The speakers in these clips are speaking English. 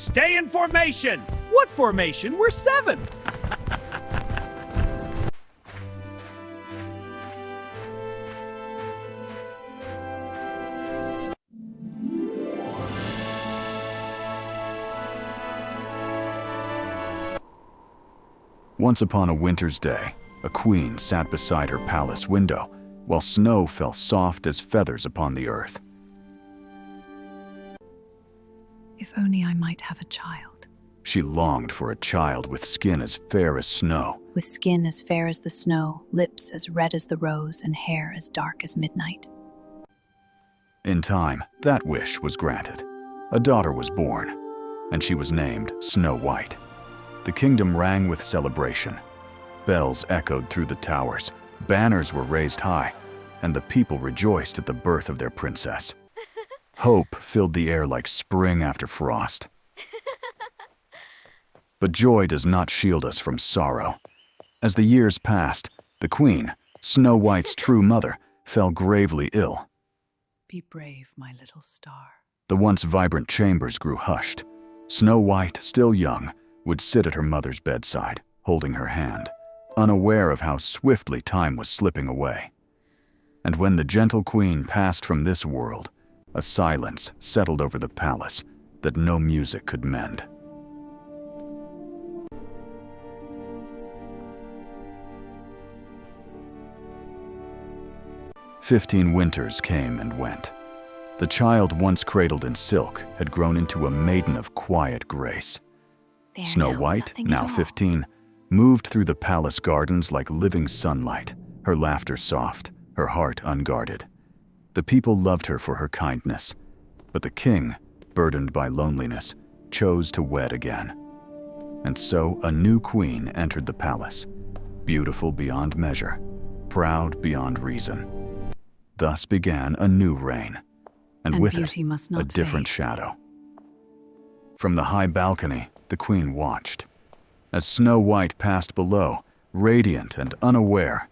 Stay in formation! What formation? We're 7! Once upon a winter's day, a queen sat beside her palace window while snow fell soft as feathers upon the earth. If only I might have a child. She longed for a child with skin as fair as snow. With skin as fair as the snow, lips as red as the rose, and hair as dark as midnight. In time, that wish was granted. A daughter was born, and she was named SnowWhite. The kingdom rang with celebration. Bells echoed through the towers, banners were raised high, and the people rejoiced at the birth of their princess. Hope filled the air like spring after frost. But joy does not shield us from sorrow. As the years passed, the queen, SnowWhite's true mother, fell gravely ill. Be brave, my little star. The once vibrant chambers grew hushed. SnowWhite, still young, would sit at her mother's bedside, holding her hand, unaware of how swiftly time was slipping away. And when the gentle queen passed from this world, a silence settled over the palace that no music could mend. "15 winters came and went. The child once cradled in silk had grown into a maiden of quiet grace. SnowWhite, now 15, moved through the palace gardens like living sunlight, her laughter soft, her heart unguarded. The people loved her for her kindness, but the king, burdened by loneliness, chose to wed again. And so a new queen entered the palace, beautiful beyond measure, proud beyond reason. Thus began a new reign, and with it, a different shadow. From the high balcony, the queen watched. As SnowWhite passed below, radiant and unaware,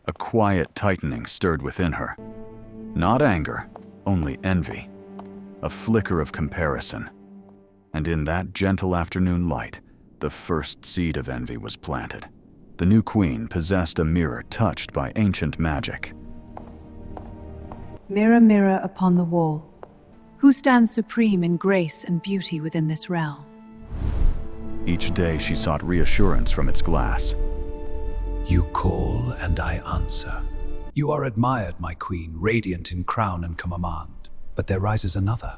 a quiet tightening stirred within her. Not anger, only envy, a flicker of comparison. And in that gentle afternoon light, the first seed of envy was planted. The new queen possessed a mirror touched by ancient magic. Mirror, mirror upon the wall, who stands supreme in grace and beauty within this realm? Each day she sought reassurance from its glass. You call and I answer. You are admired, my queen, radiant in crown and command. But there rises another.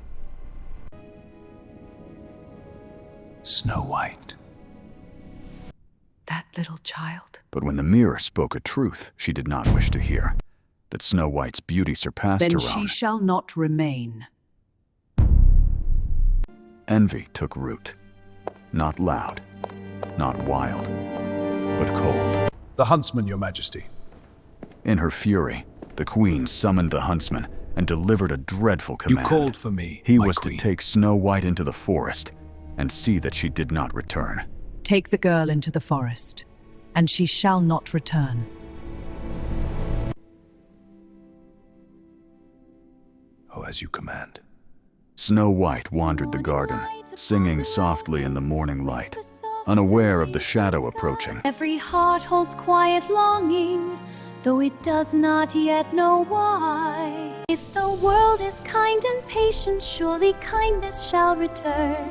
SnowWhite. That little child. But when the mirror spoke a truth she did not wish to hear, that SnowWhite's beauty surpassed her own. Then she shall not remain. Envy took root. Not loud, not wild, but cold. The huntsman, your majesty. In her fury, the queen summoned the huntsman and delivered a dreadful command. You called for me, He my was queen. to take SnowWhite into the forest and see that she did not return. Take the girl into the forest, and she shall not return. Oh, as you command. SnowWhite wandered the garden, singing softly in the morning light, unaware of the shadow approaching. Every heart holds quiet longing, though it does not yet know why. If the world is kind and patient, surely kindness shall return.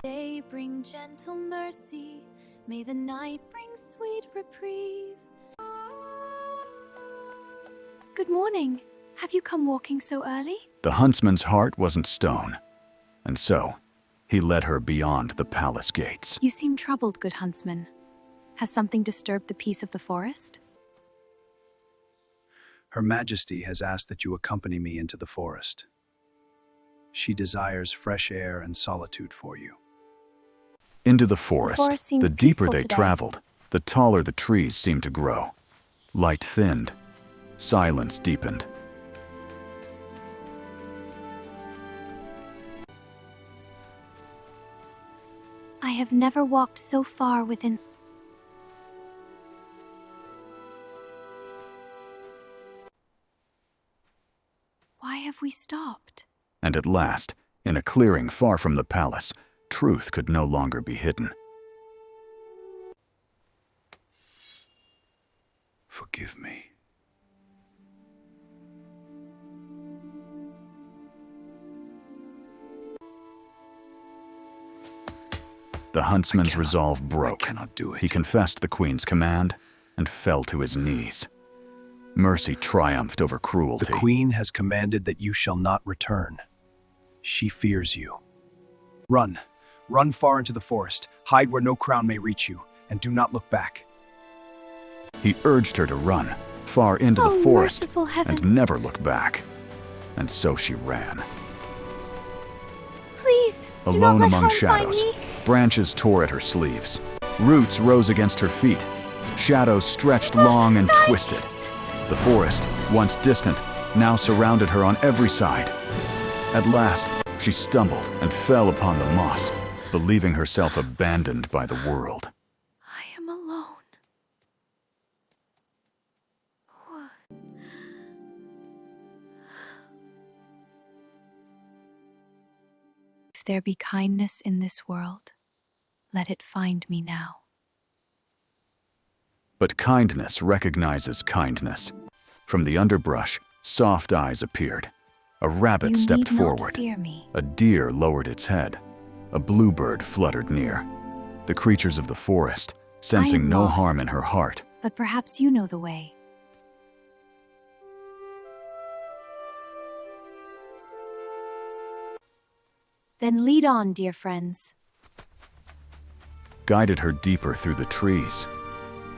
Day bring gentle mercy, may the night bring sweet reprieve. Good morning. Have you come walking so early? The huntsman's heart wasn't stone, and so he led her beyond the palace gates. You seem troubled, good huntsman. Has something disturbed the peace of the forest? Her Majesty has asked that you accompany me into the forest. She desires fresh air and solitude for you. Into the forest, seems the deeper peaceful they today. traveled, the taller the trees seemed to grow. Light thinned, silence deepened. I have never walked so far within... Why have we stopped? And at last, In a clearing far from the palace, truth could no longer be hidden. Forgive me. The huntsman's resolve broke. I cannot do it. He confessed the queen's command and fell to his knees. Mercy triumphed over cruelty. The queen has commanded that you shall not return. She fears you. Run. Run far into the forest. Hide where no crown may reach you, and do not look back. He urged her to run, far into the forest, merciful heavens. and never look back. And so she ran. Please, do not Alone let among harm shadows, find me. branches tore at her sleeves. Roots rose against her feet. Shadows stretched long and twisted. The forest, once distant, now surrounded her on every side. At last, she stumbled and fell upon the moss, believing herself abandoned by the world. I am alone. If there be kindness in this world, let it find me now. But kindness recognizes kindness. From the underbrush, soft eyes appeared. A rabbit You stepped need not forward. fear me. A deer lowered its head. A bluebird fluttered near. The creatures of the forest, sensing am no lost. harm in her heart, But perhaps you know the way. Then lead on, dear friends. guided her deeper through the trees.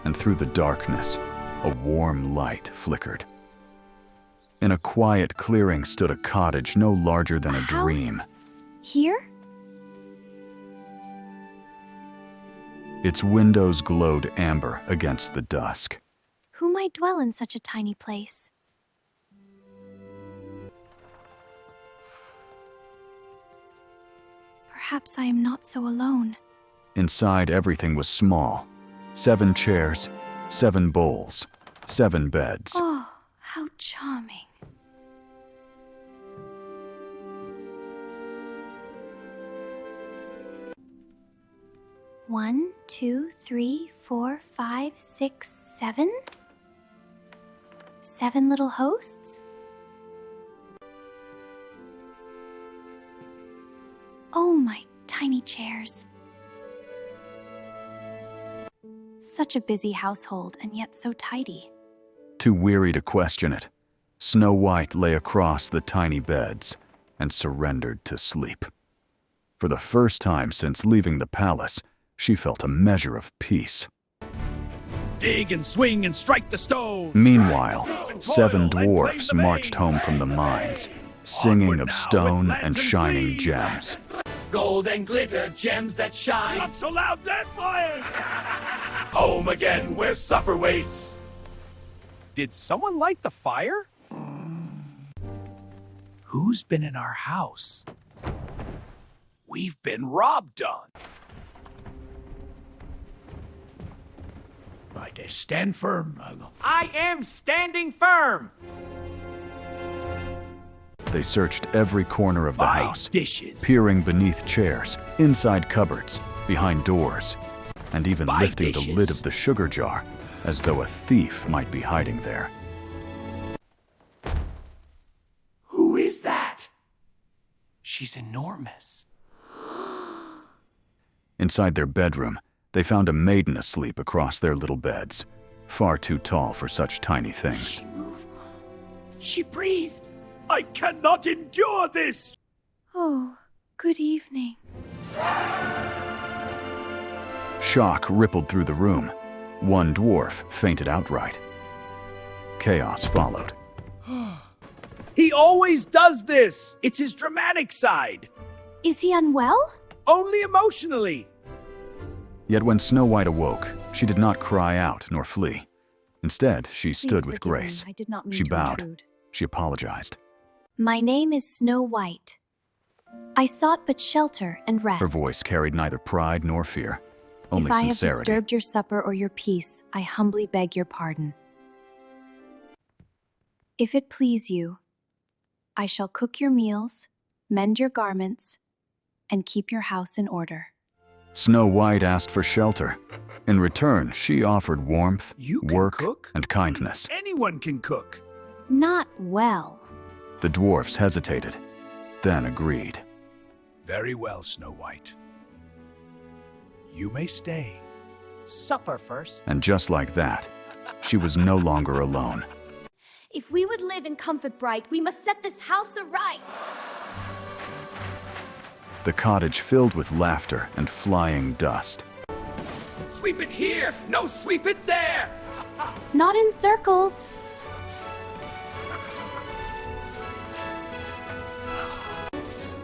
And through the darkness, a warm light flickered. In a quiet clearing stood a cottage no larger than a house? dream. Here? Its windows glowed amber against the dusk. Who might dwell in such a tiny place? Perhaps I am not so alone. Inside, everything was small. 7 chairs, 7 bowls, 7 beds. Oh, how charming. One, two, three, four, 5, 6, 7? 7 little hosts? Oh, my tiny chairs. Such a busy household, and yet so tidy. Too weary to question it, SnowWhite lay across the tiny beds and surrendered to sleep. For the first time since leaving the palace, she felt a measure of peace. Dig and swing and strike the stone. Meanwhile, and 7 toil and dwarfs brave the marched main. home from the mines, singing Onward of now stone with and lanterns shining gleam. gems. Gold and glitter, gems that shine. Not so loud, that fire! Home again where supper waits. Did someone light the fire? Who's been in our house? We've been robbed on. Right, stand firm. I am standing firm. They searched every corner of the Buy house, dishes. peering beneath chairs, inside cupboards, behind doors, and even Buy lifting the dishes. lid of the sugar jar, as though a thief might be hiding there. Who is that? She's enormous. Inside their bedroom, they found a maiden asleep across their little beds, far too tall for such tiny things. She moved. She breathed. I cannot endure this! Oh, good evening. Shock rippled through the room. One dwarf fainted outright. Chaos followed. He always does this! It's his dramatic side! Is he unwell? Only emotionally! Yet when SnowWhite awoke, she did not cry out nor flee. Instead, she stood Please with forgive me. grace. I did not mean She to bowed. intrude. She apologized. My name is SnowWhite. I sought but shelter and rest. Her voice carried neither pride nor fear, only if I have sincerity. disturbed your supper or your peace, I humbly beg your pardon. If it please you, I shall cook your meals, mend your garments, and keep your house in order. Snow White asked for shelter. In return, she offered warmth, You can work, cook? and kindness. Anyone can cook. Not well. The dwarfs hesitated, then agreed. Very well, Snow White. You may stay. Supper first. And just like that, she was no longer alone. If we would live in comfort bright, we must set this house aright. The cottage filled with laughter and flying dust. Sweep it here. No, sweep it there. Not in circles.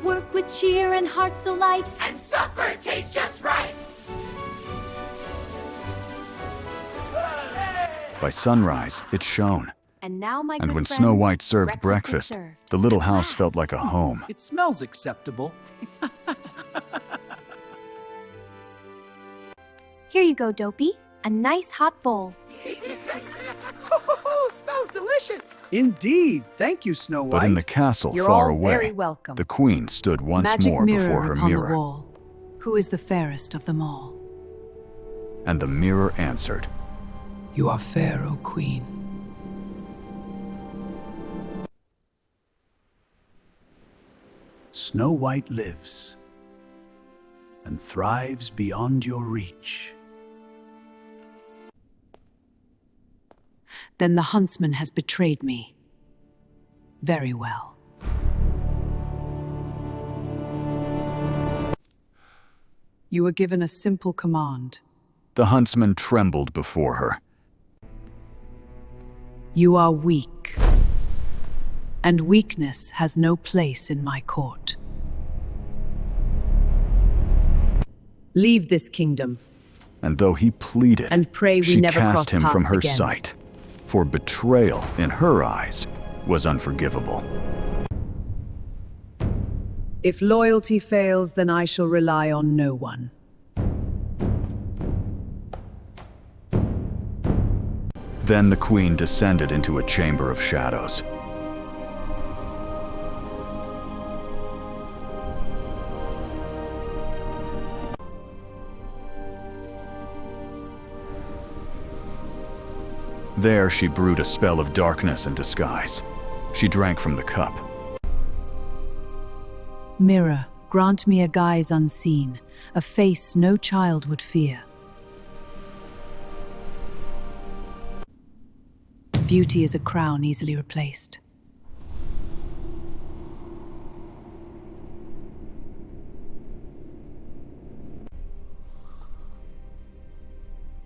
Work with cheer and heart so light, And supper tastes just right. By sunrise, it shone. and now my And good when friends, Snow White served breakfast breakfast, is served. the little At house felt last. like a home. It smells acceptable. Here you go, Dopey. A nice hot bowl. Oh, smells delicious. Indeed. Thank you, Snow White. But in the castle You're far all away, very welcome. the queen stood once Magic more mirror before her upon mirror. the wall. Who is the fairest of them all? And the mirror answered. You are fair, O Queen. Snow White lives and thrives beyond your reach. Then the huntsman has betrayed me. Very well. You were given a simple command. The huntsman trembled before her. You are weak. And weakness has no place in my court. Leave this kingdom. And though he pleaded, And pray we she never cast cross him from paths her again. sight. For betrayal, in her eyes, was unforgivable. If loyalty fails, then I shall rely on no one. Then the queen descended into a chamber of shadows. There she brewed a spell of darkness and disguise. She drank from the cup. Mirror, grant me a guise unseen, a face no child would fear. Beauty is a crown easily replaced.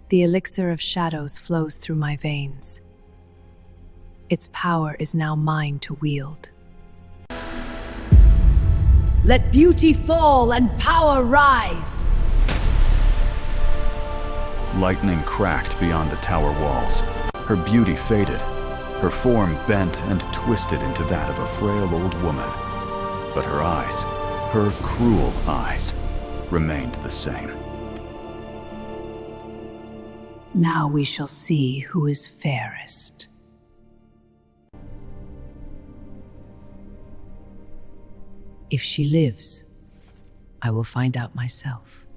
The elixir of shadows flows through my veins. Its power is now mine to wield. Let beauty fall and power rise! Lightning cracked beyond the tower walls. Her beauty faded. Her form bent and twisted into that of a frail old woman. But her eyes, her cruel eyes, remained the same. Now we shall see who is fairest. If she lives, I will find out myself.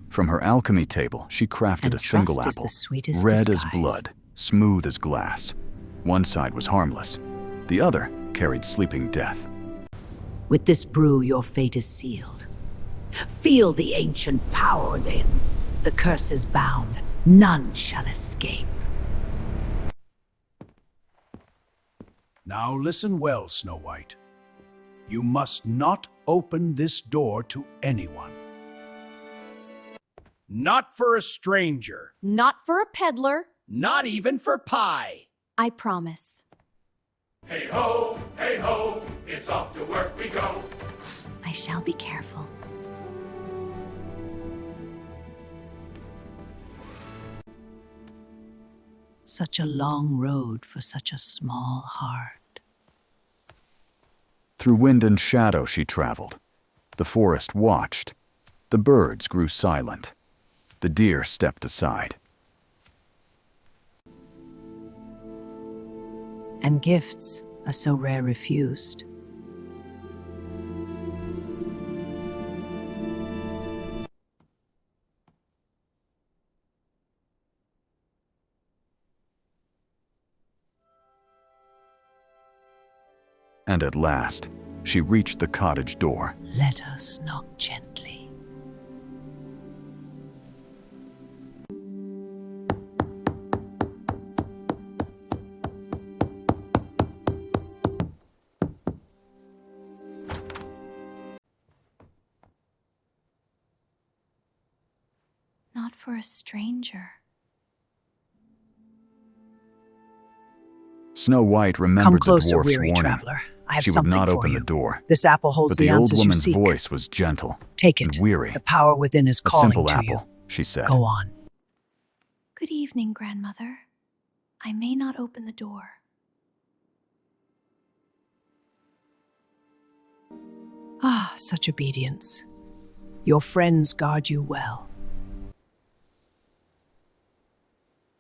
From her alchemy table, she crafted And a single trust is apple, the sweetest red as disguise. blood, smooth as glass. One side was harmless. The other carried sleeping death. With this brew, your fate is sealed. Feel the ancient power within. The curse is bound. None shall escape. Now listen well, Snow White. You must not open this door to anyone. Not for a stranger. Not for a peddler. Not even for pie. I promise. Hey ho, it's off to work we go. I shall be careful. Such a long road for such a small heart. Through wind and shadow she traveled. The forest watched. The birds grew silent. The deer stepped aside. And gifts, a so rare refused. And at last, she reached the cottage door. Let us knock gently. Not for a stranger. SnowWhite Come remembered the closer, dwarf's weary warning. traveler. I have She would something not for open you. the door. This apple holds But the the old answers you woman's seek. voice was gentle Take and it. weary. The power within is A calling simple to apple, you. she said. Go on. Good evening, grandmother. I may not open the door. Ah, such obedience. Your friends guard you well.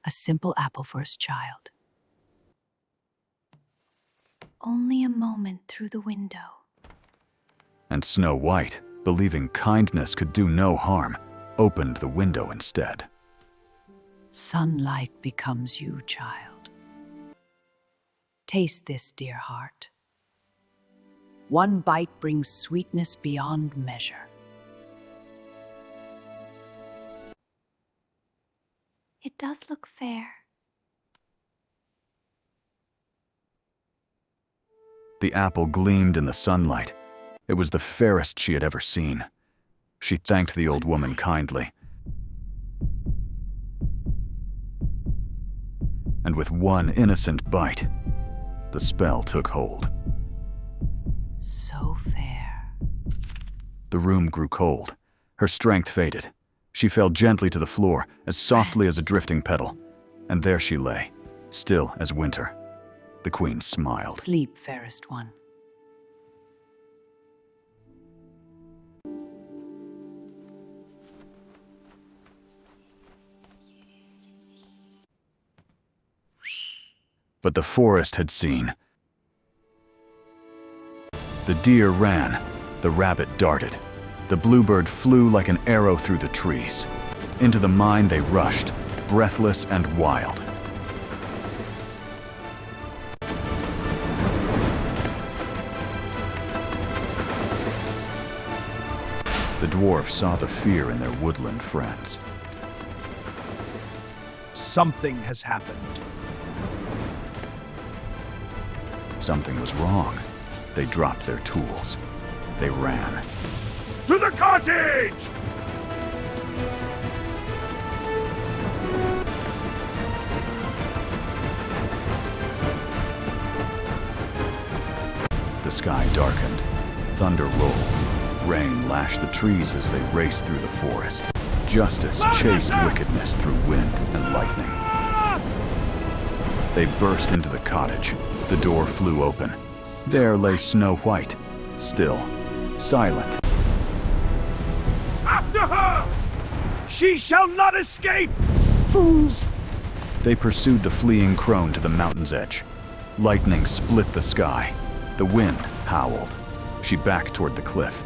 A simple apple for his child. Only a moment through the window. And SnowWhite, believing kindness could do no harm, opened the window instead. Sunlight becomes you, child. Taste this, dear heart. One bite brings sweetness beyond measure. It does look fair. The apple gleamed in the sunlight. It was the fairest she had ever seen. She thanked the old woman kindly. And with one innocent bite, the spell took hold. So fair. The room grew cold. Her strength faded. She fell gently to the floor, as softly as a drifting petal. And there she lay, still as winter. The queen smiled. Sleep, fairest one. But the forest had seen. The deer ran, the rabbit darted, the bluebird flew like an arrow through the trees. Into the mine they rushed, breathless and wild. The dwarfs saw the fear in their woodland friends. Something has happened. Something was wrong. They dropped their tools. They ran. To the cottage! The sky darkened. Thunder rolled. Rain lashed the trees as they raced through the forest. Justice chased wickedness through wind and lightning. They burst into the cottage. The door flew open. There lay SnowWhite, still, silent. After her! She shall not escape! Fools! They pursued the fleeing crone to the mountain's edge. Lightning split the sky. The wind howled. She backed toward the cliff.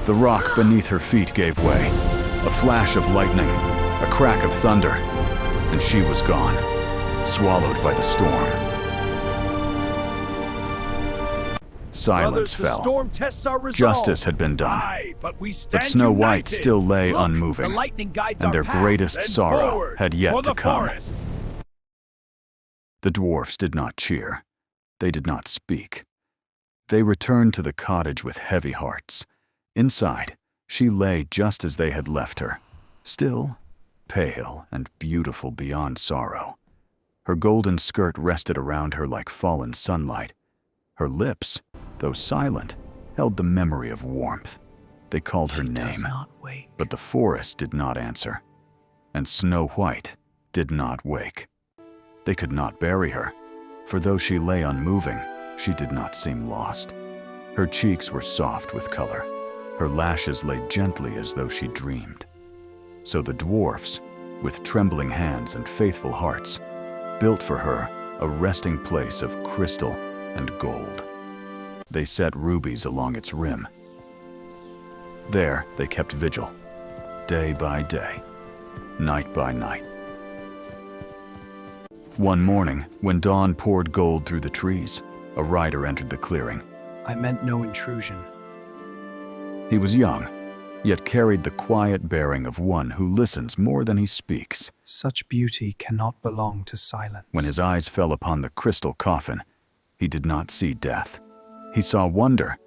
The rock beneath her feet gave way. A flash of lightning, a crack of thunder, and she was gone, swallowed by the storm. Silence Brothers, the fell. storm tests are resolved. Justice had been done. Aye, but we But stand SnowWhite united. still lay Look, unmoving, the lightning guides and our their path. greatest Then sorrow forward had yet for to the come. forest. The dwarfs did not cheer. They did not speak. They returned to the cottage with heavy hearts. Inside, she lay just as they had left her, still, pale and beautiful beyond sorrow. Her golden skirt rested around her like fallen sunlight. Her lips, though silent, held the memory of warmth. They called her She name, does not wake. but the forest did not answer. And SnowWhite did not wake. They could not bury her, for though she lay unmoving, she did not seem lost. Her cheeks were soft with color. Her lashes lay gently as though she dreamed. So the dwarfs, with trembling hands and faithful hearts, built for her a resting place of crystal and gold. They set rubies along its rim. There they kept vigil, day by day, night by night. One morning, when dawn poured gold through the trees, a rider entered the clearing. I meant no intrusion. He was young, yet carried the quiet bearing of one who listens more than he speaks. Such beauty cannot belong to silence. When his eyes fell upon the crystal coffin, he did not see death. He saw wonder.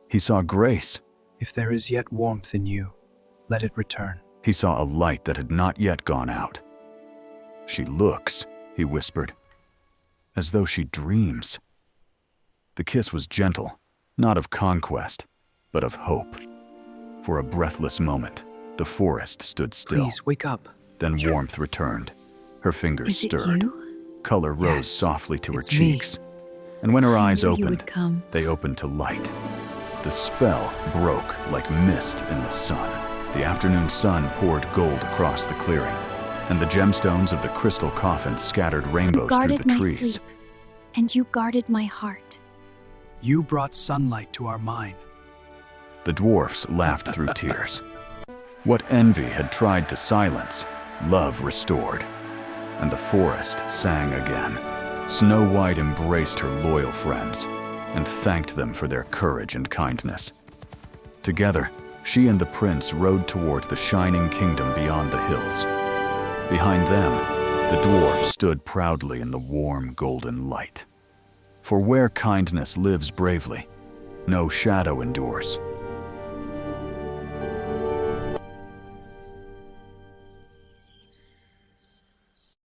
He saw grace. If there is yet warmth in you, let it return. He saw a light that had not yet gone out. She looks, he whispered, as though she dreams. The kiss was gentle, not of conquest, but of hope. For a breathless moment, the forest stood still. Please, wake up. Then warmth returned. Her fingers Is it stirred. you? Color rose Yes, softly to her it's me. cheeks. And when her eyes knew you opened, would come. they opened to light. The spell broke like mist in the sun. The afternoon sun poured gold across the clearing, and the gemstones of the crystal coffin scattered rainbows through Guarded the my trees. sleep, and you guarded my heart. You brought sunlight to our mind. The dwarfs laughed through tears. What envy had tried to silence, love restored. And the forest sang again. SnowWhite embraced her loyal friends and thanked them for their courage and kindness. Together, she and the prince rode toward the shining kingdom beyond the hills. Behind them, the dwarf stood proudly in the warm golden light. For where kindness lives bravely, no shadow endures.